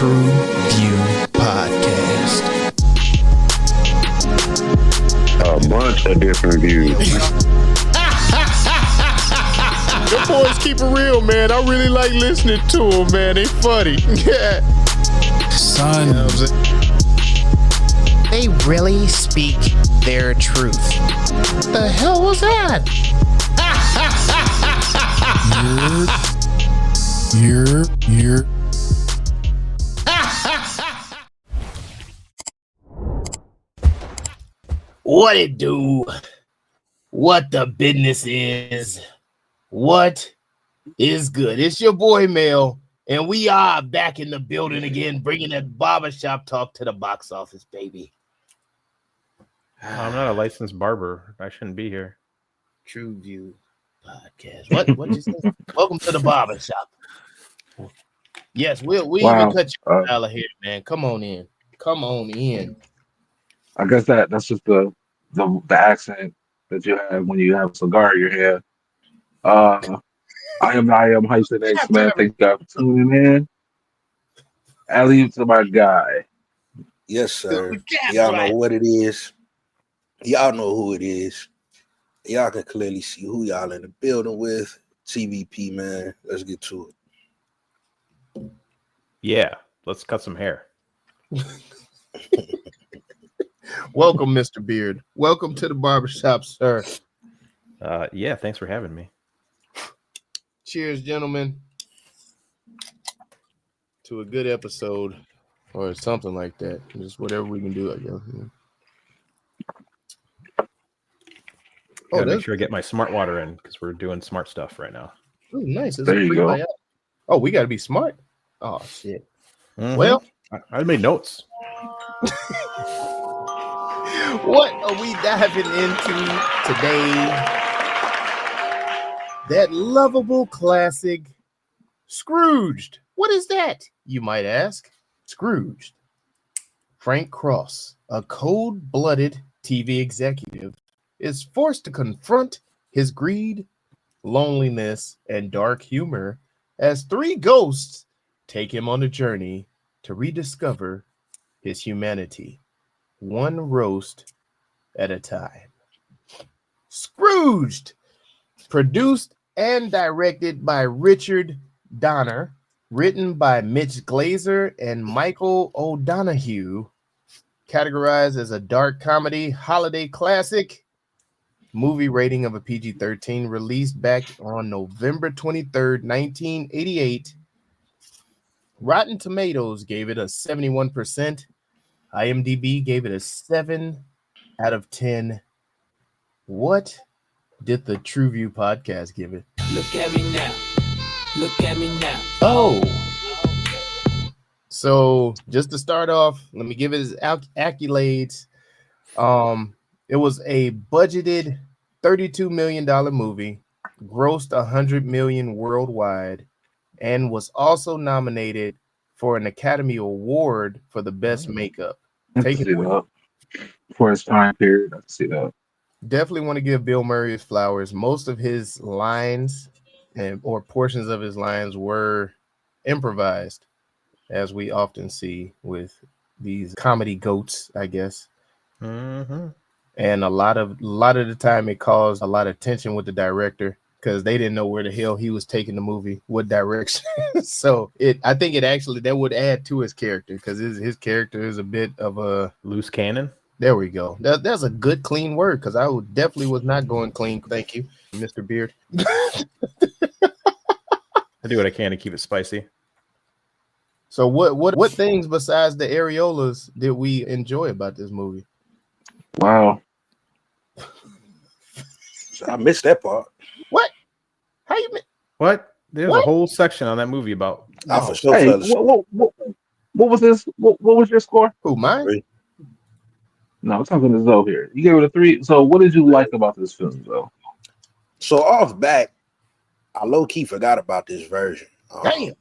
TruVue Podcast. A bunch of different views. Your boys keep it real, man. I really like listening to them, man. They funny. Yeah. Son. You know what I'm saying? They really speak their truth. The hell was that? You're. What it do? What the business is? What is good? It's your boy Mel, and we are back in the building again, bringing that barbershop talk to the box office, baby. I'm not a licensed barber. I shouldn't be here. TruVue Podcast. What you say? Welcome to the barbershop. Yes, we even cut you out of here, man. Come on in. Come on in. I guess that's just the accent that you have when you have a cigar in your hand. I am Hyson X, man. Thank you guys for tuning in. Alley to my guy. Yes, sir. Y'all know what it is. Y'all know who it is. Y'all can clearly see who y'all in the building with. TVP, man. Let's get to it. Yeah, let's cut some hair. Welcome, Mr. Beard. Welcome to the barbershop, sir. Yeah, thanks for having me. Cheers, gentlemen, to a good episode or something like that. Just whatever we can do, I guess. Gotta make sure I get my smart water in because we're doing smart stuff right now. Oh, nice. There you go. Oh, we got to be smart. Oh, shit. Mm-hmm. Well, I made notes. what are we diving into today? That lovable classic, Scrooged. What is that, you might ask? Scrooged. Frank Cross, a cold-blooded TV executive, is forced to confront his greed, loneliness, and dark humor as three ghosts take him on a journey to rediscover his humanity, one roast at a time. Scrooged, produced and directed by Richard Donner, written by Mitch Glazer and Michael O'Donoghue, categorized as a dark comedy holiday classic, movie rating of a PG-13, released back on November 23rd, 1988. Rotten Tomatoes gave it a 71%. IMDb gave it a 7 out of 10. What did the TruVue Podcast give it? Look at me now. Look at me now. Oh. So just to start off, let me give it his accolades. It was a budgeted $32 million movie, grossed $100 million worldwide, and was also nominated for an Academy Award for the best makeup. Take it up for his time period. I can see that. Definitely want to give Bill Murray his flowers. Most of his lines or portions of his lines were improvised, as we often see with these comedy goats, I guess. Mm-hmm. And a lot of the time it caused a lot of tension with the director because they didn't know where the hell he was taking the movie, what direction. So I think that would add to his character because his character is a bit of a loose cannon. There we go. That's a good clean word because I definitely was not going clean. Thank you, Mr. Beard. I do what I can to keep it spicy. So what things besides the areolas did we enjoy about this movie? Wow. I missed that part. What? How you? What? There's a whole section on that movie about. Hey, what was this? What was your score? Who, mine? 3. No, I'm talking to Zoe here. You gave it a 3. So what did you like about this film, Zoe? So off back, I low-key forgot about this version. Damn.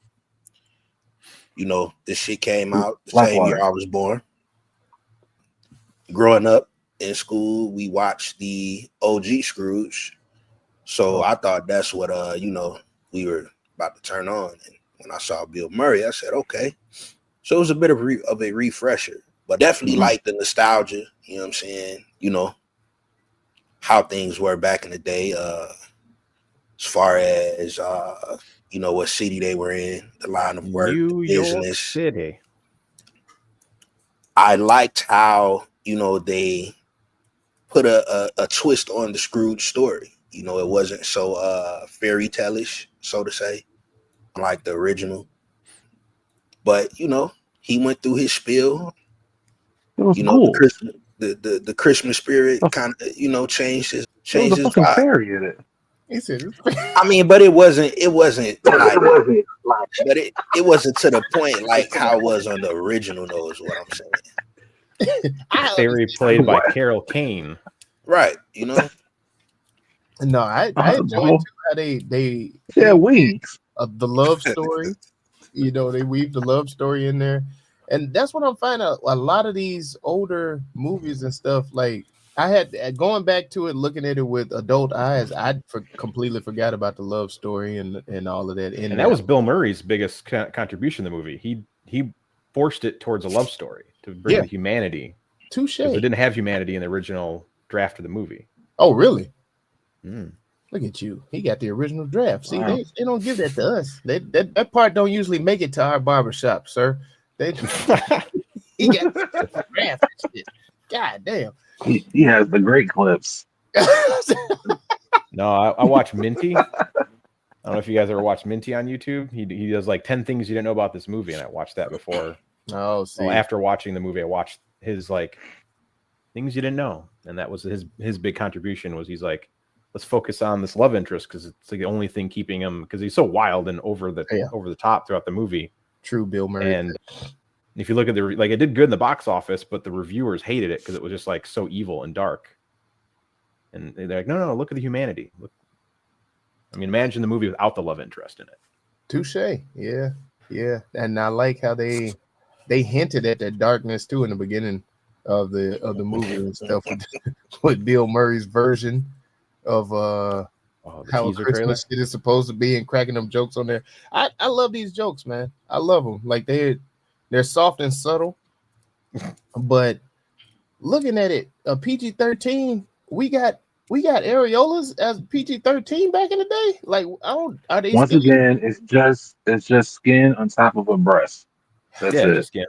You know, this shit came out the same year I was born. Growing up in school, we watched the OG Scrooge. So I thought that's what we were about to turn on. And when I saw Bill Murray, I said, okay. So it was a bit of a refresher, but definitely like the nostalgia. You know what I'm saying? You know how things were back in the day. As far as you know, what city they were in, the line of work, New the York business. City. I liked how, you know, they put a twist on the Scrooged story. You know, it wasn't so fairy tale-ish, so to say, like the original. But, you know, he went through his spiel. It was You know, cool. the Christmas spirit kind of, you know, changed his There was a fucking vibe. fairy in it. He said, I mean, but it wasn't like, but it wasn't to the point like how it was on the original, though, is what I'm saying. Fairy played by Carol Kane. Right, you know. no, I enjoyed too how they wings. The love story. You know, they weave the love story in there. And that's what I'm finding out. A lot of these older movies and stuff, like I had going back to it, looking at it with adult eyes, completely forgot about the love story and all of that. And that was Bill Murray's biggest contribution to the movie. He forced it towards a love story to bring the humanity. Touche. Because it didn't have humanity in the original draft of the movie. Oh, really? Mm. Look at you. He got the original draft. See, Wow. they don't give that to us. That part don't usually make it to our barbershop, sir. He got the draft and shit. God damn. He has the great clips. No, I watch Minty. I don't know if you guys ever watched Minty on YouTube. He does like 10 things you didn't know about this movie, and I watched that before. Oh, see. Well, after watching the movie, I watched his like things you didn't know, and that was his big contribution. Was he's like, let's focus on this love interest because it's like the only thing keeping him, because he's so wild and over the top throughout the movie. True Bill Murray. And if you look at it did good in the box office, but the reviewers hated it because it was just like so evil and dark. And they're like, no, look at the humanity. Look, I mean, imagine the movie without the love interest in it. Touche. Yeah. And I like how they hinted at that darkness too in the beginning of the movie and stuff with Bill Murray's version of how Christmas shit is supposed to be and cracking them jokes on there. I love these jokes, man. I love them. Like they're soft and subtle, but looking at it, a PG-13, we got areolas as PG-13 back in the day. Like, are they once again? It's just skin on top of a breast. That's it. Just skin.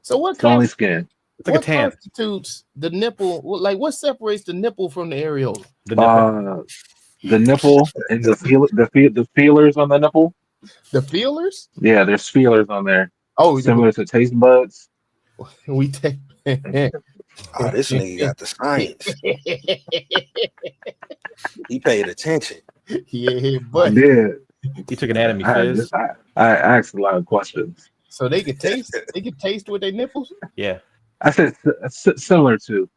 So what? It's only skin. It's like a tan. Constitutes the nipple? Like, what separates the nipple from the areola? The nipple and the feelers on the nipple. The feelers? Yeah, there's feelers on there. Oh, similar to taste buds. We take. Oh, this nigga got the science. He paid attention. Yeah, but he took anatomy quiz. I asked a lot of questions. So they could taste. They could taste with their nipples. Yeah, I said similar to.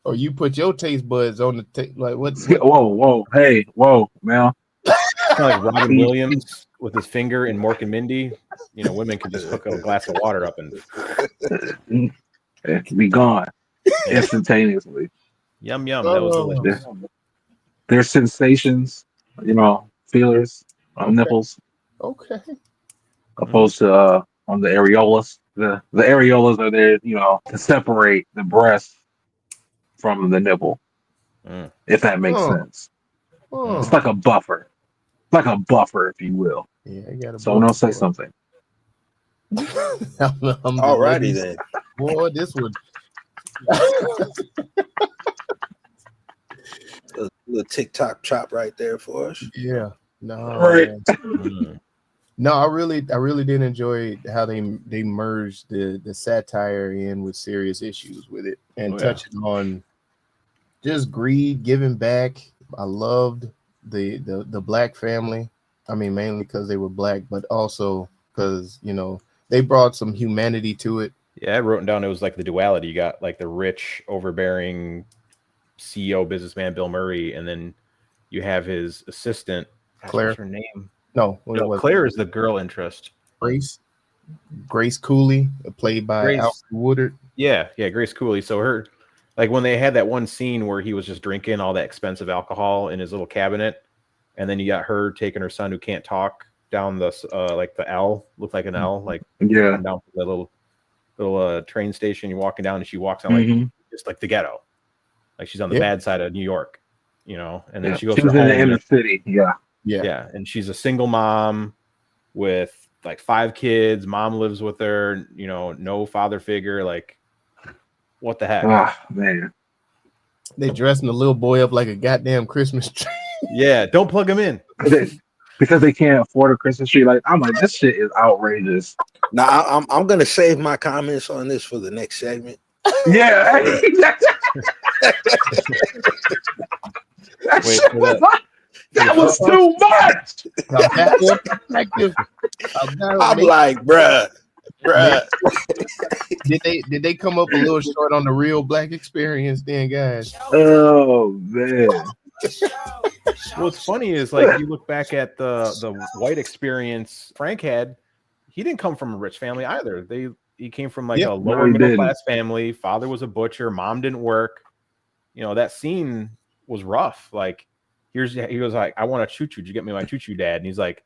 Oh, you put your taste buds on the like what's? Whoa, hey, whoa, Mel. Kind of like Robin Williams with his finger in Mork and Mindy. You know, women can just hook a glass of water up and it can be gone instantaneously. Yum. That was delicious. There's sensations, you know, feelers on nipples. Okay. Opposed to on the areolas. The areolas are there, you know, to separate the breast from the nipple. If that makes sense. It's like a buffer. It's like a buffer, if you will. Yeah, I got someone else say something. Alrighty then. Boy, this would a little TikTok chop right there for us. Yeah. No. Right. No, I really did enjoy how they merged the satire in with serious issues with it and touching on just greed, giving back. I loved the black family. I mean, mainly because they were black, but also because, you know, they brought some humanity to it. Yeah, I wrote down it was like the duality. You got like the rich, overbearing CEO businessman Bill Murray, and then you have his assistant. Claire. What's her name? No, Claire is the girl interest. Grace Cooley, played by Alfred Woodard. Yeah, Grace Cooley. So her, like when they had that one scene where he was just drinking all that expensive alcohol in his little cabinet, and then you got her taking her son who can't talk down the like the L, looked like an L, like Yeah. down to the little train station. You're walking down, and she walks down like just like the ghetto, like she's on the bad side of New York, you know. And then she goes. She was in the inner city. Yeah, and she's a single mom with like 5 kids. Mom lives with her, you know, no father figure. Like, what the heck? Oh man. They dressing the little boy up like a goddamn Christmas tree. Yeah, don't plug him in. Because they can't afford a Christmas tree. Like, I'm like, this shit is outrageous. Now I'm gonna save my comments on this for the next segment. Yeah. That was too much. I'm like, bruh. Did they come up a little short on the real black experience then, guys? Oh man. What's funny is like you look back at the white experience Frank had, he didn't come from a rich family either. He came from like a lower middle class family. Father was a butcher, mom didn't work. You know, that scene was rough. Like he goes like, I want a choo-choo. Did you get me my choo-choo, Dad? And he's like,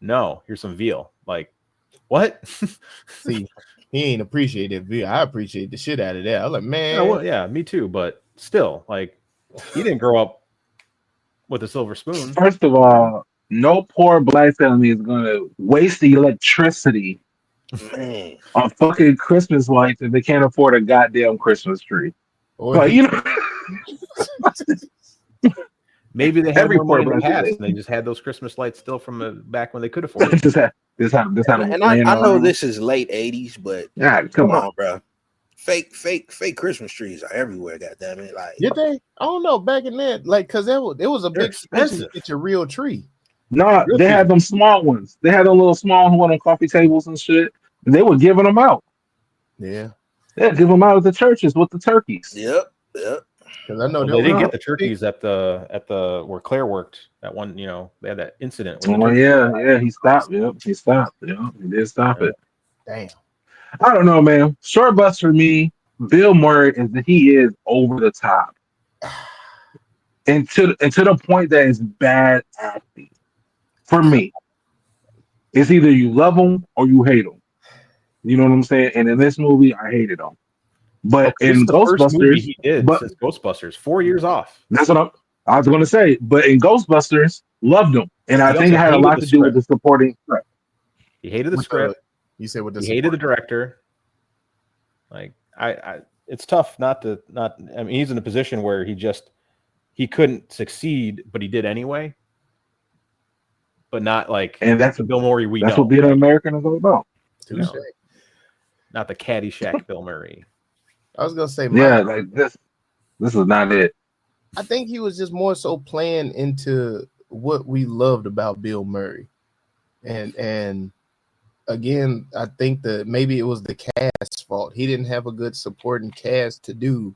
no, here's some veal. Like, what? See, he ain't appreciated veal. I appreciate the shit out of that. I was like, man. Yeah, me too. But still, like, he didn't grow up with a silver spoon. First of all, no poor black family is gonna waste the electricity on fucking Christmas lights if they can't afford a goddamn Christmas tree. But you know, maybe they had more money in the past, and they just had those Christmas lights still from back when they could afford it. And I know this is late 80s, but come on, bro. Fake Christmas trees are everywhere. Goddamn it! Like, did they? I don't know. Back in that, like, cause it was a big expense to get your real tree. No, they had them small ones. They had a little small one on coffee tables and shit. And they were giving them out. Yeah, give them out at the churches with the turkeys. Yep. Because I know they didn't get the turkeys at the where Claire worked. That one, you know, they had that incident. Oh yeah, he stopped. Yep, he stopped. Yeah, he did stop it. Damn. I don't know, man. Short bus for me, Bill Murray he is over the top, and to the point that it's bad acting. For me, it's either you love him or you hate him. You know what I'm saying? And in this movie, I hated him. But in Ghostbusters, he did since Ghostbusters, 4 years off. That's what I was going to say. But in Ghostbusters, loved him, and I think it had a lot to do with the supporting script. He hated the script. You said what? He hated the director. Like it's tough not. I mean, he's in a position where he couldn't succeed, but he did anyway. But not like, and that's the Bill Murray we know. That's what being an American is all about. No. Not the Caddyshack Bill Murray. I was gonna say, like this is not it. I think he was just more so playing into what we loved about Bill Murray, and again, I think that maybe it was the cast's fault. He didn't have a good supporting cast to do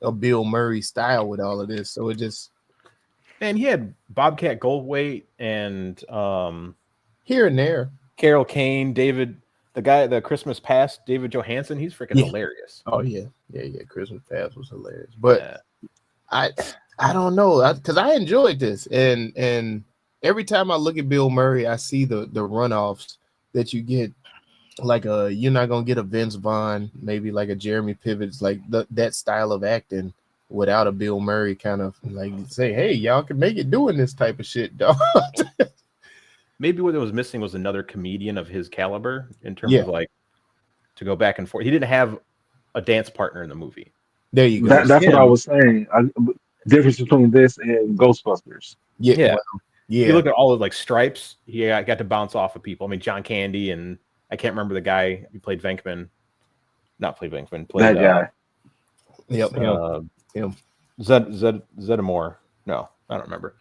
a Bill Murray style with all of this, so it just. And he had Bobcat Goldthwait and here and there, Carol Kane, David. The guy, the Christmas Past, David Johansen, he's freaking hilarious. Oh yeah. Christmas Past was hilarious, but I don't know, because I enjoyed this, and every time I look at Bill Murray, I see the runoffs that you get, like you're not gonna get a Vince Vaughn, maybe like a Jeremy Piven's, like that style of acting without a Bill Murray kind of like say, hey, y'all can make it doing this type of shit, dog. Maybe what it was missing was another comedian of his caliber in terms of like to go back and forth. He didn't have a dance partner in the movie. There you go. That's what I was saying. Difference between this and Ghostbusters. Yeah. You look at all of like Stripes. He got to bounce off of people. I mean, John Candy, and I can't remember the guy who played Venkman. Not played Venkman. Played that guy. Him. Zeddemore. No, I don't remember.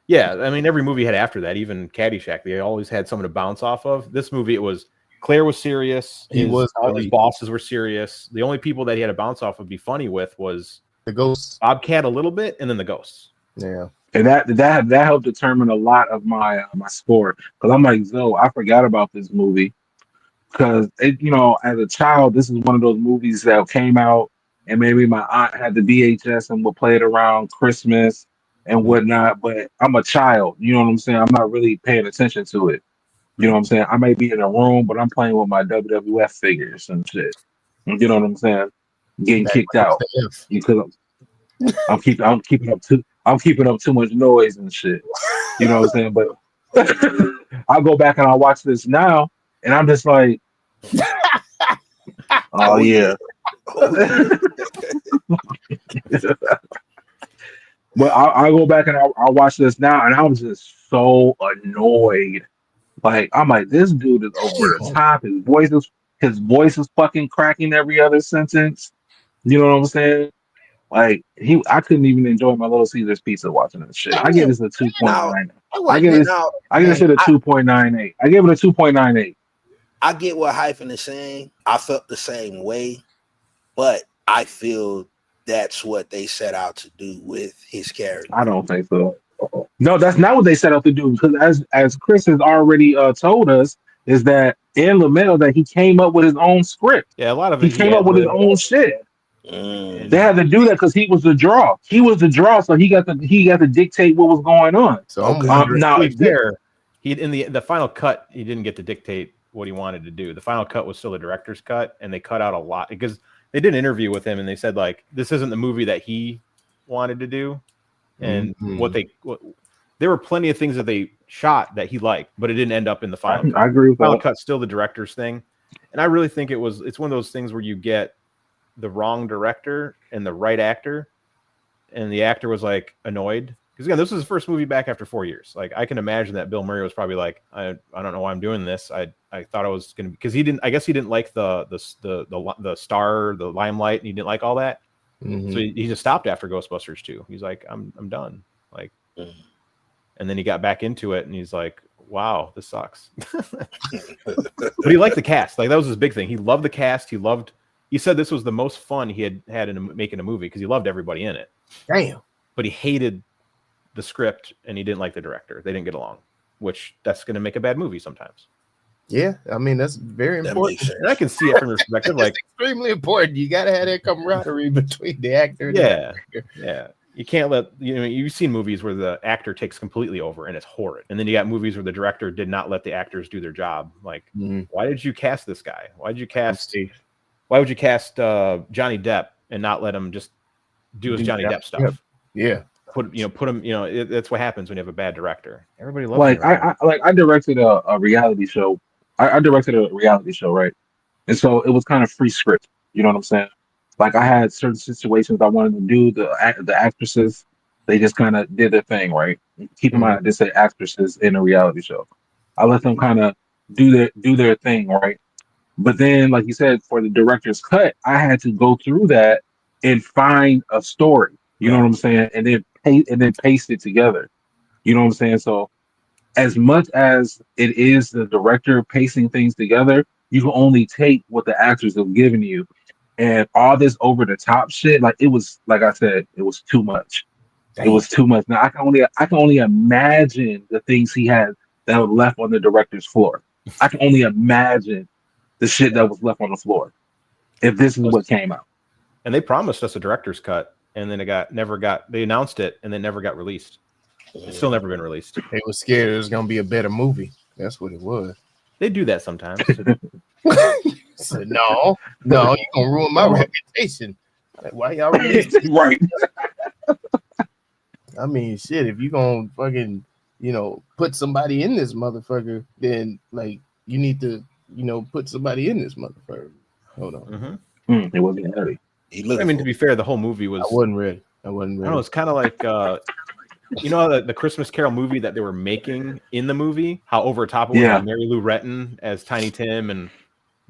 Yeah, I mean, every movie had after that, even Caddyshack, they always had someone to bounce off of. This movie, it was Claire was serious. All his bosses were serious. The only people that he had to bounce off of, be funny with, was the ghosts, Bobcat a little bit, and then the ghosts. Yeah, and that helped determine a lot of my my score, because I'm like, Zoe, I forgot about this movie because as a child, this is one of those movies that came out, and maybe my aunt had the VHS and would play it around Christmas and whatnot, but I'm a child, you know what I'm saying? I'm not really paying attention to it. You know what I'm saying? I may be in a room, but I'm playing with my WWF figures and shit. You know what I'm saying? Getting kicked out because I'm keeping up too much noise and shit. You know what I'm saying? But I'll go back and I'll watch this now, and I'm just like, oh yeah. But I'll go back and I'll watch this now, and I was just so annoyed. Like, I'm like, this dude is over the top. His voice is fucking cracking every other sentence. You know what I'm saying? Like, I couldn't even enjoy my Little Caesars pizza watching this shit. I give this a 2.9. I give this shit a 2.98. I gave it a 2.98. I get what Hyphen is saying. I felt the same way, but I feel that's what they set out to do with his character. I don't think so. No, that's not what they set out to do. Because as Chris has already told us, is that in Lamento that he came up with his own script. Yeah, a lot of he came up with his own shit. They had to do that because he was the draw. So he got to dictate what was going on. So now he in the final cut, he didn't get to dictate what he wanted to do. The final cut was still the director's cut, and they cut out a lot because they did an interview with him and they said like this isn't the movie that he wanted to do, and there were plenty of things that they shot that he liked, but it didn't end up in the final cut. I agree with the final that. cut's still the director's thing, and I really think it's one of those things where you get the wrong director and the right actor, and the actor was like annoyed because again this was his first movie back after 4 years. Like I can imagine that Bill Murray was probably like I don't know why I'm doing this. I thought I was gonna because he didn't like the star, the limelight, and he didn't like all that. So he just stopped after Ghostbusters 2. He's like I'm done. Like and then he got back into it and he's like wow, this sucks. But he liked the cast. Like that was his big thing. He loved the cast. He said this was the most fun he had in making a movie because he loved everybody in it. Damn. But he hated the script and he didn't like the director. They didn't get along, which that's going to make a bad movie sometimes. Yeah, I mean that's very important. And I can see it from your perspective. Like extremely important. You got to have that camaraderie between the actor and the director. Yeah. You can't let you've seen movies where the actor takes completely over and it's horrid. And then you got movies where the director did not let the actors do their job. Like, why did you cast this guy? Why would you cast Johnny Depp and not let him just do his Johnny Depp stuff? Yeah. Put him, that's what happens when you have a bad director. Everybody loves like I directed a reality show. I directed a reality show, right? And so it was kind of free script. You know what I'm saying? Like I had certain situations I wanted to do. The actresses, they just kind of did their thing, right? Keep in mind, they say actresses in a reality show. I let them kind of do their thing, right? But then, like you said, for the director's cut, I had to go through that and find a story. You know what I'm saying? And then paste it together. You know what I'm saying? So as much as it is the director pasting things together, you can only take what the actors have given you. And all this over the top shit, like it was, like I said, it was too much. It was too much. Now I can only imagine the things he had that were left on the director's floor. I can only imagine the shit that was left on the floor if this is what came out. And they promised us a director's cut, and then they announced it, and then never got released. It's still never been released. They were scared it was gonna be a better movie. That's what it was. They do that sometimes. So, no, you're gonna ruin my reputation. Like, why y'all right? I mean, shit. If you gonna fucking, put somebody in this motherfucker, then like you need to, put somebody in this motherfucker. Hold on. It wasn't ready. I mean, to be fair, the whole movie was. I wasn't ready. I don't know. It's kind of like, the Christmas Carol movie that they were making in the movie. How over the top it was. Like Mary Lou Retton as Tiny Tim and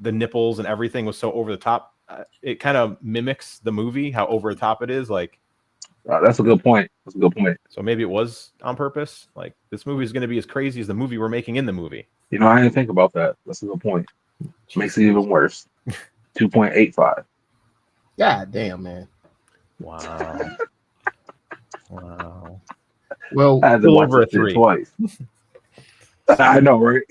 the nipples and everything was so over the top. It kind of mimics the movie. How over the top it is. Like. That's a good point. So maybe it was on purpose. Like this movie is going to be as crazy as the movie we're making in the movie. I didn't think about that. That's a good point. Makes it even worse. 2.85. God damn, man. Wow. Well, I had to watch it twice. I know, right?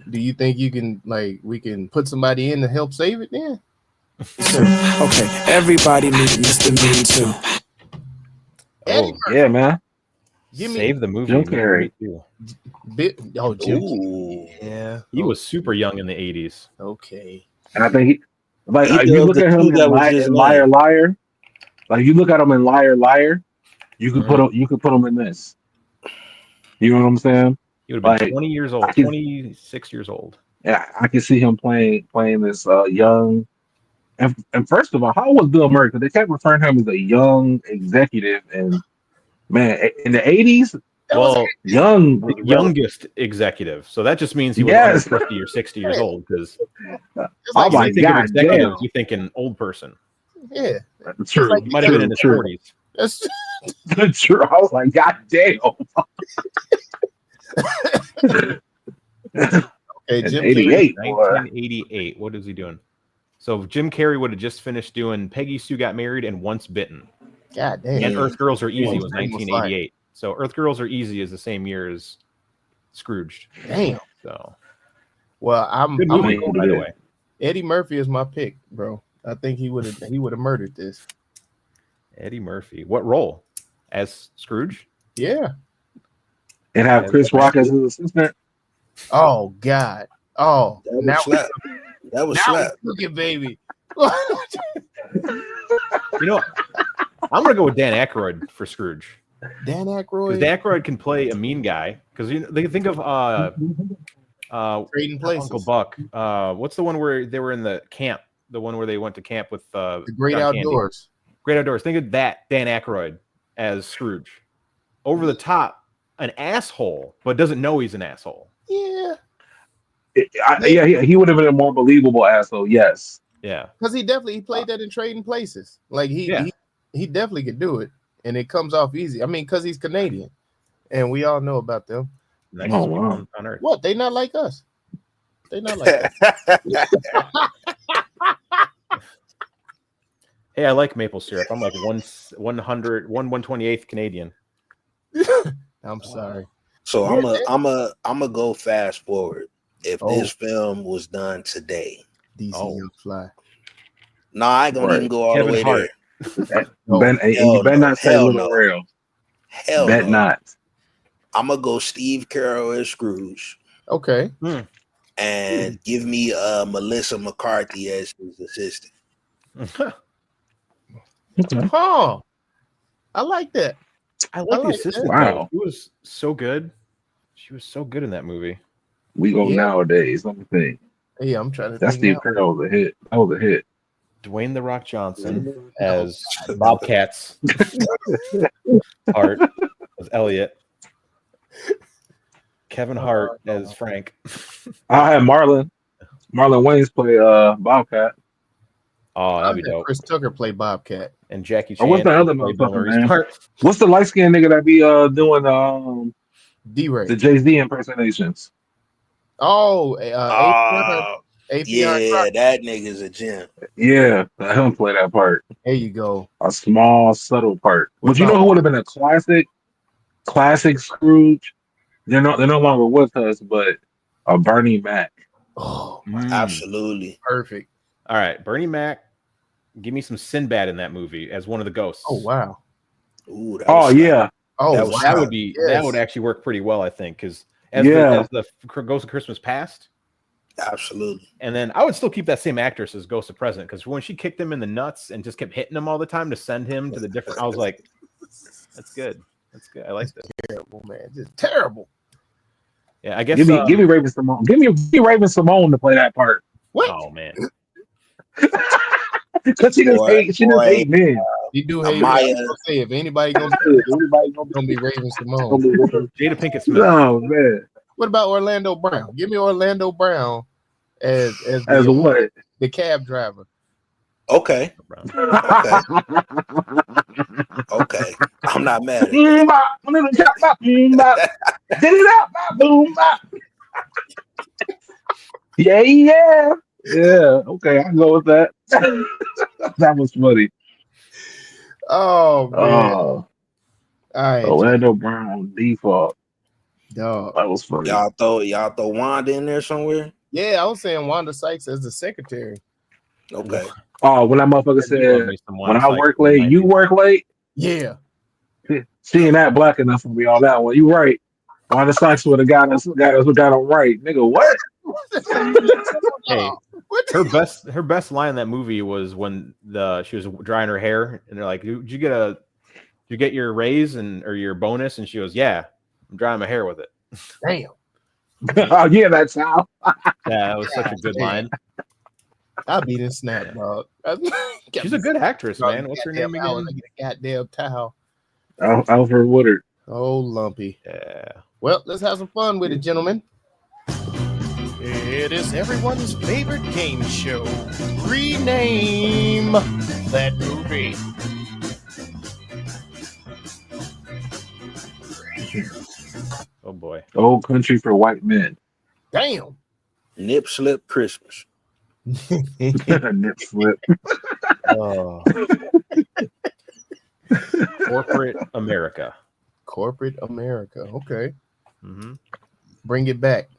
Do you think you can we can put somebody in to help save it then? Okay, everybody meet Mr. Me Too. Yeah, man. Save the movie. Jim Carrey. Jim. Yeah, He was super young in the 80s. okay. And I think he, like Either if you of look the at him two in, that was his Liar name. Liar, like you look at him in Liar Liar, you could put him in this. You know what I'm saying? He would have been Like 20 years old, 26 years old. yeah, I can see him playing this young. And first of all, how was Bill Murray? Because they kept referring to him as a young executive, and man, in the '80s, Well, young the was youngest executive. So that just means he was Yes. under 50 or 60 years old. Because Oh my you think of God, executives, damn. you think an old person. Yeah, True, like He might have been in his 40s. that's true. I was like, God damn. okay. In Jim 88, boy. 1988. What is he doing? So Jim Carrey would have just finished doing Peggy Sue Got Married and Once Bitten. God damn. And Earth Girls Are Easy was Damn. 1988. So Earth Girls Are Easy is the same year as Scrooged. Damn. So Well, I'm good movie, by the way. Eddie Murphy is my pick, bro. I think he would have murdered this. Eddie Murphy. What role? As Scrooge? Yeah. And have Chris Rock as his assistant. Oh God. Oh, That was now slap. That was now slap. we're cooking, baby. You know, I'm gonna go with Dan Aykroyd for Scrooge. Dan Because Aykroyd. Dan Aykroyd can play a mean guy. Because they think of Trading Places. Uncle Buck. What's the one where they were in the camp? The one where they went to camp with The Great John Candy. Outdoors. Great Outdoors. Think of that Dan Aykroyd as Scrooge. Over the top, an asshole, but doesn't know he's an asshole. Yeah. He would have been a more believable asshole. Yes. Yeah. Because he played that in Trading Places. Like he definitely could do it, and it comes off easy. I mean, because he's Canadian, and we all know about them. Nicest people wow. on earth. What? They not like us. They not like us. Hey, I like maple syrup. I'm like 128th Canadian. I'm sorry. So I'm a go fast forward. If this film was done today, DC Young Fly. no, I ain't gonna even go all Kevin the way Hart. there. You better not say Hell Little no. Real. Hell Bet no. not. I'm gonna go Steve Carell as Scrooge Okay. and give me Melissa McCarthy as his assistant. Huh. I like that. I like the like assistant. that. Wow. Wow. She was so good. She was so good in that movie. We go Yeah. nowadays. Let me think. Yeah, I'm trying to That think. Steve now. Carell was a hit. That was a hit. Dwayne The Rock Johnson as Bobcat's Hart as Elliot. Kevin Hart as Frank. I had Marlon Wayans play Bobcat. Oh, that'd be I had dope. Chris Tucker play Bobcat. And Jackie Or Chan. what's the other played Bill motherfucker, Murray's man? part. What's the light skinned nigga that be doing D-Ray. the Jay-Z impersonations? Oh, Yeah, APR. that nigga's a gem. Yeah, let him play that part. There you go. A small, subtle part. But you know about- who would have been a classic Scrooge? They're no longer with us, but Bernie Mac. Oh, Absolutely. perfect. All right, Bernie Mac. Give me some Sinbad in that movie as one of the ghosts. Oh, wow. Ooh, that Oh was yeah. Oh, That was- wow. That would be that Yes. would actually work pretty well, I think, because as the Ghost of Christmas Past, absolutely. and then I would still keep that same actress as Ghost of Present, because when she kicked him in the nuts and just kept hitting him all the time to send him to the different, I was like, that's good. That's good. I like that. Terrible, man. Just terrible. Yeah, I guess. Give me Raven Simone. Give me Raven Simone to play that part. What? Oh man, Because she just hate men. You do hate Amaya. me. I'll say if anybody gonna be Raven Simone. Jada Pinkett Smith. Oh man. What about Orlando Brown? Give me Orlando Brown as As what? the cab driver. Okay. Okay. I'm not mad at it. Boom, bop, little chop, bop, boom, bop. Did it up, bop, boom, bop. Yeah. Okay, I can go with that. That was funny. Oh man. Oh, All right. Orlando Brown default. Dog. That was funny. Y'all throw Wanda in there somewhere? Yeah, I was saying Wanda Sykes as the secretary. Okay. Oh, when that motherfucker said, when I work late, you work late. Yeah. She ain't that black enough for me on that one. You right. Why the Sox would have got us got them right, nigga? What? Hey, her best line in that movie was when she was drying her hair, and they're like, "Did you get your raise or your bonus?" And she goes, "Yeah, I'm drying my hair with it." Damn. Oh yeah, that's how. Yeah, that was such a good line. I'll be the snap, dog. She's a good actress, man. What's her name again? Goddamn towel. Alfred Woodard. Oh, lumpy. Yeah. Well, let's have some fun with it, gentlemen. It is everyone's favorite game show. Rename that movie. Oh boy. Old Country for White Men. Damn. Nip Slip Christmas. Nip Slip. Oh. Corporate America. Corporate America. Okay. Mm-hmm. Bring it back.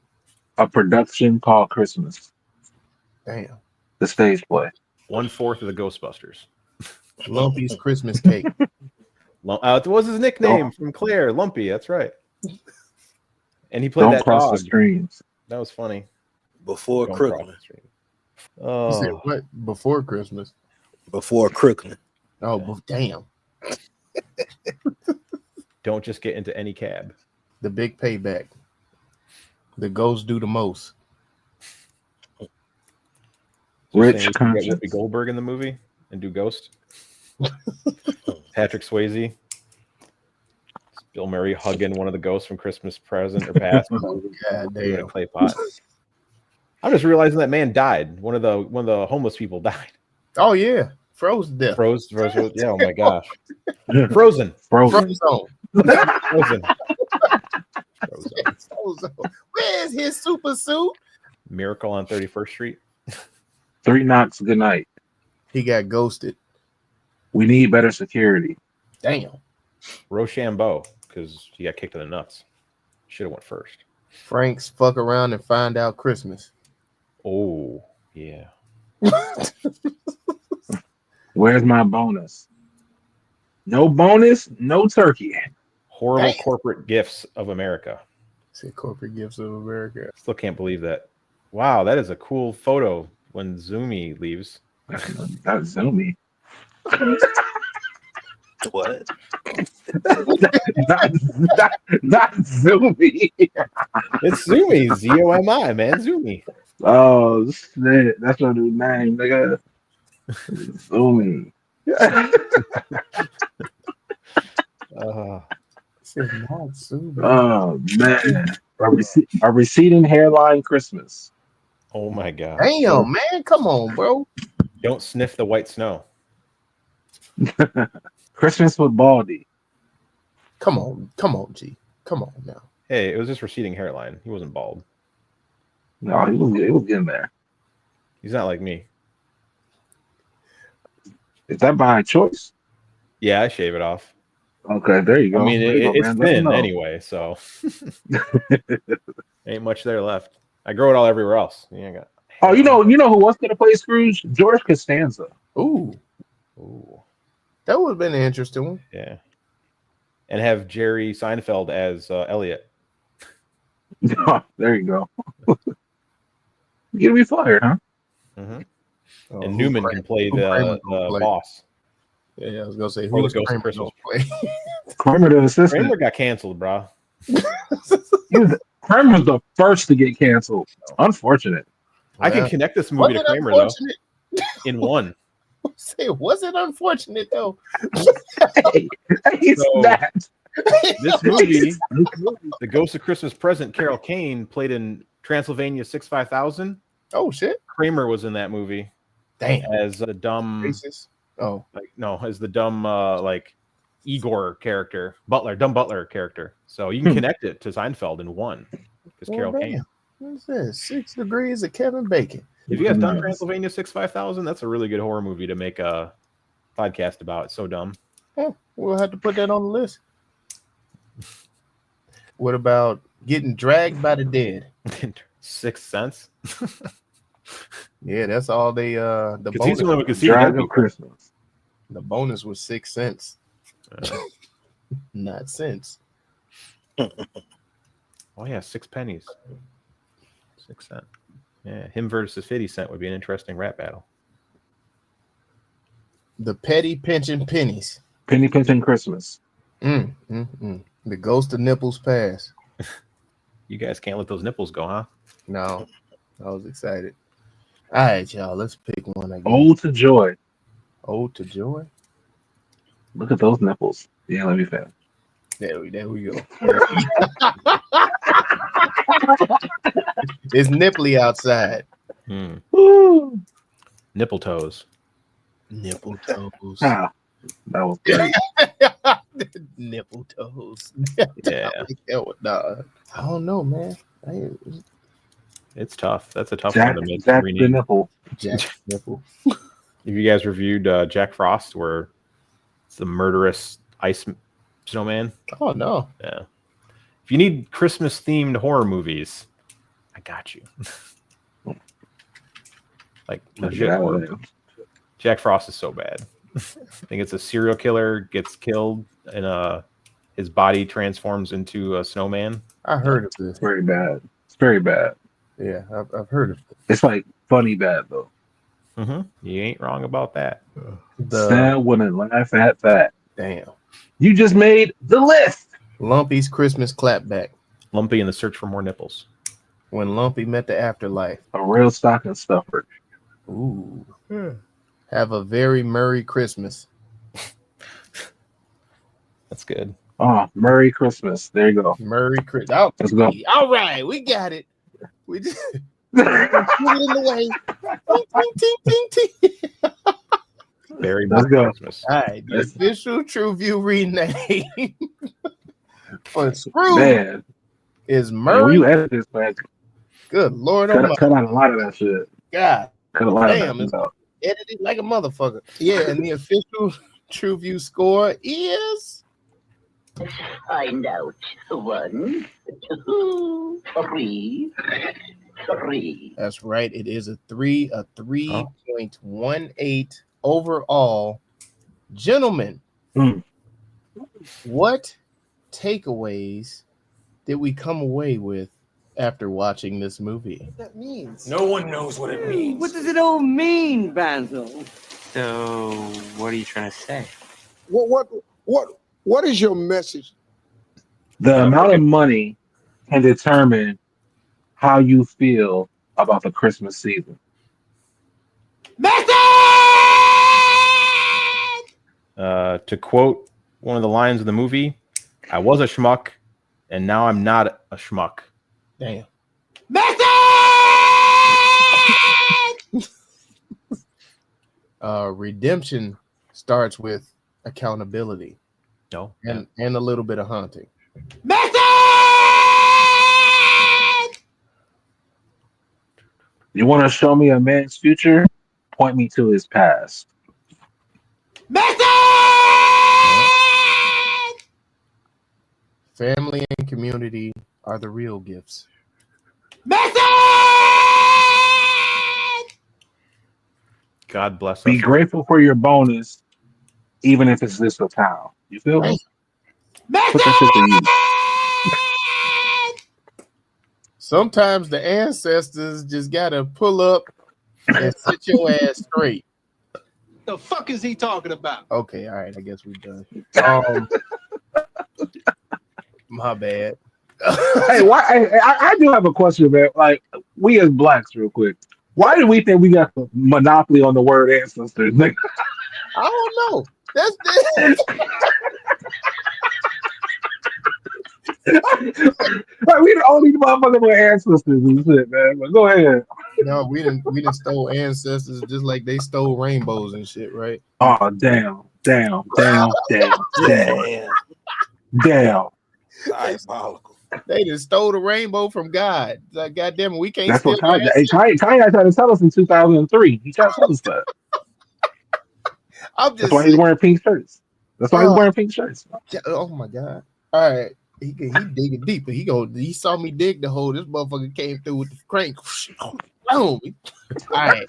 A production called Christmas. Damn. The stage play. 1/4 of the Ghostbusters. Lumpy's Christmas cake. It was his nickname from Claire. Lumpy. That's right. And he played Don't that cross dog. the streams. That was funny. Before Don't cross Crooklyn. the stream. You said Oh, what? Before Christmas. Before Crooklyn. Oh, damn. don't just get into any cab. The big payback. The ghosts do the most. Rich Get conscience. Whoopi Goldberg in the movie and do Ghost. Patrick Swayze. Bill Murray hugging one of the ghosts from Christmas Present or Past. God Doing a damn. clay pot. I'm just realizing that man died. One of the homeless people died. Oh yeah. Frozen death. Froze. Yeah. Oh my gosh. Frozen. Frozen. Frozen. Frozen. Where's his super suit? Miracle on 31st Street. 3 knocks. Good night. He got ghosted. We need better security. Damn. Rochambeau, because he got kicked in the nuts. Should have went first. Frank's fuck around and find out Christmas. Oh, yeah. Where's my bonus? No bonus, no turkey. Horrible Damn. corporate gifts of America. Said corporate gifts of America. Still can't believe that. Wow, that is a cool photo when Zoomy leaves. That's Zoomy. What? not Zoomy. It's Zoomy, Zomi, man, Zoomy. Oh shit, that's your new name, nigga. Zoomy. Said not super. Oh man, a receding hairline Christmas. Oh my god. Damn, man, come on, bro. Don't sniff the white snow. Christmas with Baldy. Come on, G. Come on now. Hey, it was just receding hairline. He wasn't bald. No, he was getting there. He's not like me. Is that by choice? Yeah, I shave it off. Okay, there you go. I mean, There you go, it's man. Let me thin know. anyway, so ain't much there left. I grow it all everywhere else. Yeah, I got. Oh, you know who was going to play Scrooge? George Costanza. Ooh, Ooh, that would have been an interesting one. yeah. And have Jerry Seinfeld as Elliot. There you go. You're gonna be fired, huh? Mm-hmm. Oh, And who Newman Kramer- can play who the Kramer gonna play? boss. Yeah, I was gonna say Or the who's Ghost of Kramer Christmas. gonna play? Kramer the assistant. Kramer got canceled, bro. Kramer's the first to get canceled. Unfortunate. I can Well, connect this movie was to it Kramer though unfortunate? in one. Say, was it unfortunate though? Hey, he's So- that. This movie, The Ghost of Christmas Present, Carol Kane played in Transylvania 65000. Oh shit! Kramer was in that movie Damn. as the dumb, Racist. Oh, as the dumb like Igor character, dumb butler character. So you can connect it to Seinfeld in one because well, Carol damn. Kane. What's this? 6 Degrees of Kevin Bacon. If you guys done Nice. Transylvania 65000, that's a really good horror movie to make a podcast about. It's so dumb. Oh, we'll have to put that on the list. What about getting dragged by the dead? Sixth Sense. Yeah, that's all they the Because he's bonus. the one who can see Drag dead of people. Christmas. The bonus was 6 cents. Not cents. Oh yeah, 6 pennies. 6 cents. Yeah, him versus 50 Cent would be an interesting rap battle. The petty pinching pennies. Penny pinching Christmas. The ghost of nipples pass. You guys can't let those nipples go, huh? No, I was excited. All right, y'all. Let's pick one again. Ode to Joy. Ode to Joy. Look at those nipples. Yeah, let me finish. There we go. It's nipply outside. Woo. Nipple toes. Nipple toes. Ah, that was great. Nipple toes. Yeah. I don't know, man. It's tough. That's a tough Jack, one to make. Jack the nipple. Jack nipple. Have you guys reviewed Jack Frost, where it's the murderous ice snowman? Oh no. Yeah. If you need Christmas themed horror movies, I got you. Like legit horror. Jack Frost is so bad. I think it's a serial killer gets killed and his body transforms into a snowman. I heard of this. It's very bad. It's very bad. Yeah, I've heard of it. It's like funny bad though. You ain't wrong about that. Sam wouldn't laugh at that. Damn. You just made the list. Lumpy's Christmas clapback. Lumpy in the search for more nipples. When Lumpy met the afterlife. A real stocking stuffer. Ooh. Have a very Merry Christmas. That's good. Oh, Merry Christmas. There you go. Merry Christmas. Oh, let's go. All right, we got it. We just put it in the way. Ting, ting, ting. Very Let's go. Christmas. All right, the official TruVue rename for Scrooged Man. is Man, when Murray. you edit this, man, Good Lord, cut out a lot of that shit. God, Cut a lot damn, of that it's shit out. edited like a motherfucker. Yeah, and the official TruVue score is. Find out. 1, 2, 3. That's right. It is a 3.18 overall. Gentlemen, what takeaways did we come away with after watching this movie? That means no one knows what it means. What does it all mean, Basil? So, what are you trying to say? What is your message? The amount of money can determine how you feel about the Christmas season. To quote one of the lines of the movie, I was a schmuck, and now I'm not a schmuck. Damn. Redemption starts with accountability. No. And a little bit of haunting. You want to show me a man's future? Point me to his past. Family and community are the real gifts. God bless us. Be grateful for your bonus, even if it's this a pound. You feel me? Put that shit to use. Sometimes the ancestors just gotta pull up and sit your ass straight. The fuck is he talking about? Okay, all right. I guess we're done. My bad. Hey, why? I do have a question, man. Like, we as blacks, real quick. Why do we think we got the monopoly on the word ancestors? Like, I don't know. That's like, we the only motherfucker with ancestors and shit, man. But go ahead. No, we didn't stole ancestors just like they stole rainbows and shit, right? Oh, damn. Diabolical. They just stole the rainbow from God. Like, goddamn it, we can't. That's what Kanye tried to tell us in 2003. He tried to tell us that. That's why he's wearing pink shirts. That's why he's wearing pink shirts. Oh my God! All right, he digging deeper. He saw me dig the hole. This motherfucker came through with the crank. Boom. All right.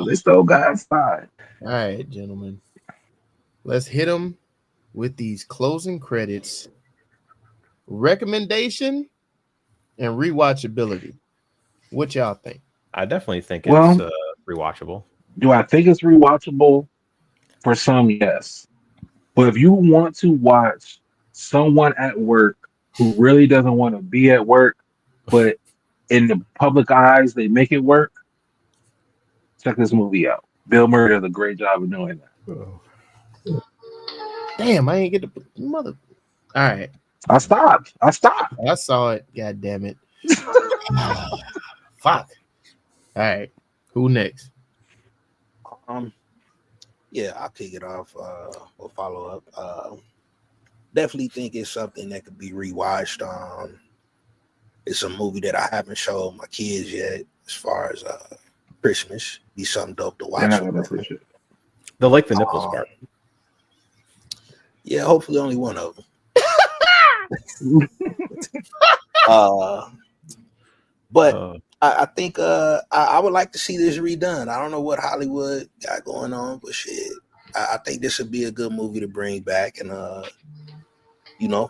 They stole God's side. All right, gentlemen. Let's hit them with these closing credits, recommendation, and rewatchability. What y'all think? I definitely think Well, it's rewatchable. do I think it's rewatchable? For some, yes. But if you want to watch someone at work who really doesn't want to be at work, but in the public eyes they make it work, check this movie out. Bill Murray does a great job of doing that. Damn, I ain't get the mother. All right. I stopped. I saw it. God damn it. Fuck. All right. Who next? Yeah, I'll kick it off. Or follow up. Definitely think it's something that could be rewatched. It's a movie that I haven't shown my kids yet. As far as Christmas, be something dope to watch. They'll like the nipples part. Yeah, hopefully only one of them. But I think I would like to see this redone. I don't know what Hollywood got going on, but shit, I think this would be a good movie to bring back and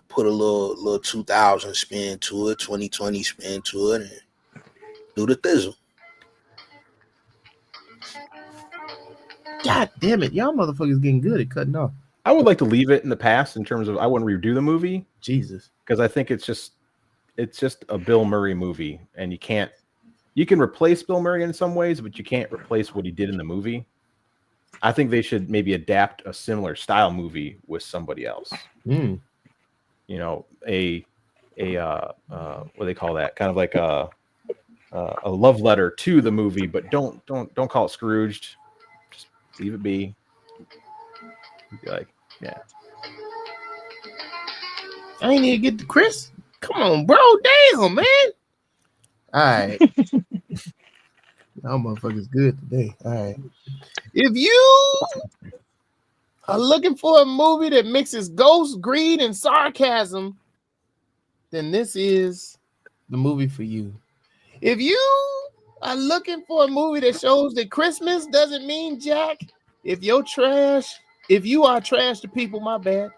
put a little 2000 spin to it, 2020 spin to it, and do the thizzle. God damn it, y'all motherfuckers getting good at cutting off. I would like to leave it in the past in terms of I wouldn't redo the movie. Jesus, because I think it's just a Bill Murray movie, and you can replace Bill Murray in some ways, but you can't replace what he did in the movie. I think they should maybe adapt a similar style movie with somebody else. Mm. You know, a what do they call that? Kind of like a love letter to the movie, but don't call it Scrooged. Just leave it be. Be like, yeah. I ain't even get to Chris. Come on, bro. Damn, man. All right. Y'all motherfuckers good today. All right. If you are looking for a movie that mixes ghost, greed, and sarcasm, then this is the movie for you. If you are looking for a movie that shows that Christmas doesn't mean jack, if you are trash to people, my bad,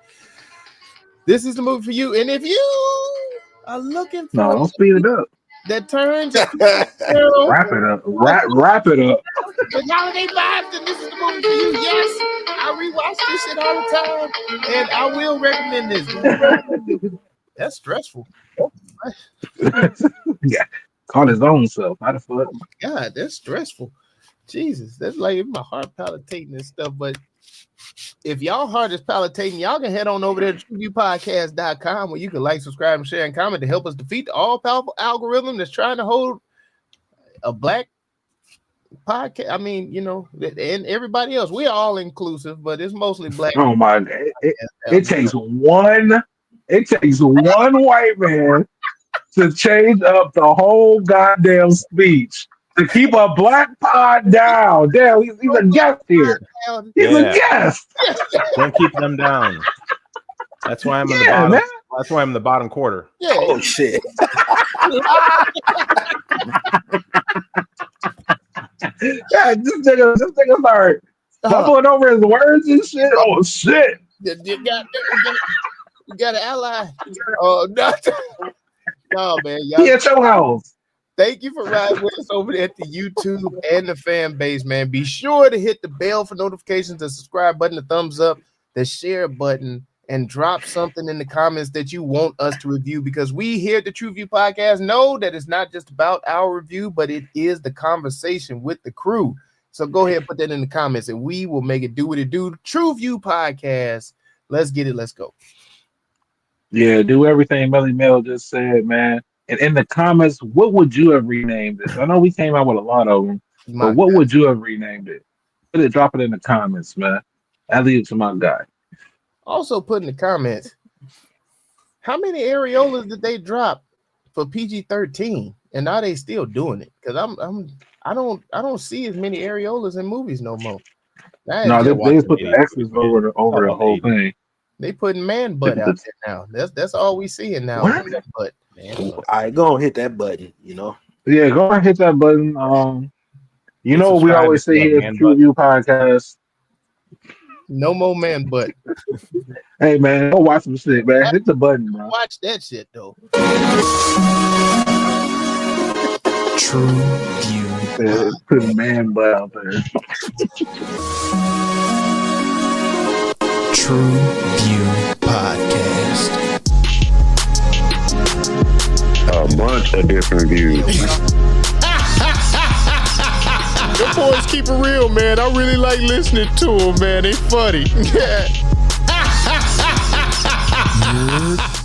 this is the movie for you. And if you are looking for don't speed it up. That turns wrap it up. Wrap it up. The holiday vibes, then this is the movie for you. Yes, I rewatch this shit all the time, and I will recommend this. That's stressful. Yeah, call his own self. How the fuck? God, that's stressful. Jesus, that's like my heart palpitating and stuff. But if y'all heart is palpitating, y'all can head on over there to TruVuePodcast.com where you can like, subscribe, and share and comment to help us defeat the all-powerful algorithm that's trying to hold a black podcast. I mean, and everybody else. We're all inclusive, but it's mostly black. Oh my God. It takes one white man to change up the whole goddamn speech. To keep a black pod down. Damn, he's a guest here. He's a guest. Don't keep them down. That's why I'm in the bottom. Man. That's why I'm in the bottom quarter. Yeah. Oh shit. Yeah, this nigga start stumbling over his words and shit. Oh shit. You got an ally. Oh no, man. He at your house. Thank you for riding with us over there at the YouTube and the fan base, man. Be sure to hit the bell for notifications, the subscribe button, the thumbs up, the share button, and drop something in the comments that you want us to review, because we here at the TruVue Podcast know that it's not just about our review, but it is the conversation with the crew. So go ahead and put that in the comments, and we will make it do what it do. TruVue Podcast. Let's get it. Let's go. Yeah, do everything Melly Mel just said, man. And in the comments, what would you have renamed this? I know we came out with a lot of them, but what would you have renamed it? Drop it in the comments, man. I leave it to my guy. Also, put in the comments, how many areolas did they drop for PG-13, and are they still doing it? Because I don't see as many areolas in movies no more. No, they just put the X's over the whole thing. They putting man butt out there now. That's all we seeing now. Butt. All right, go and hit that button, Yeah, go and hit that button. What we always say here at the TruVue Podcast. No more man butt. Hey man, go watch some shit, man. Hit the button, bro. Watch that shit though. TruVue. Put a man butt out there. TruVue Podcast. A bunch of different views. Your boys keep it real, man. I really like listening to them, man. They funny. You're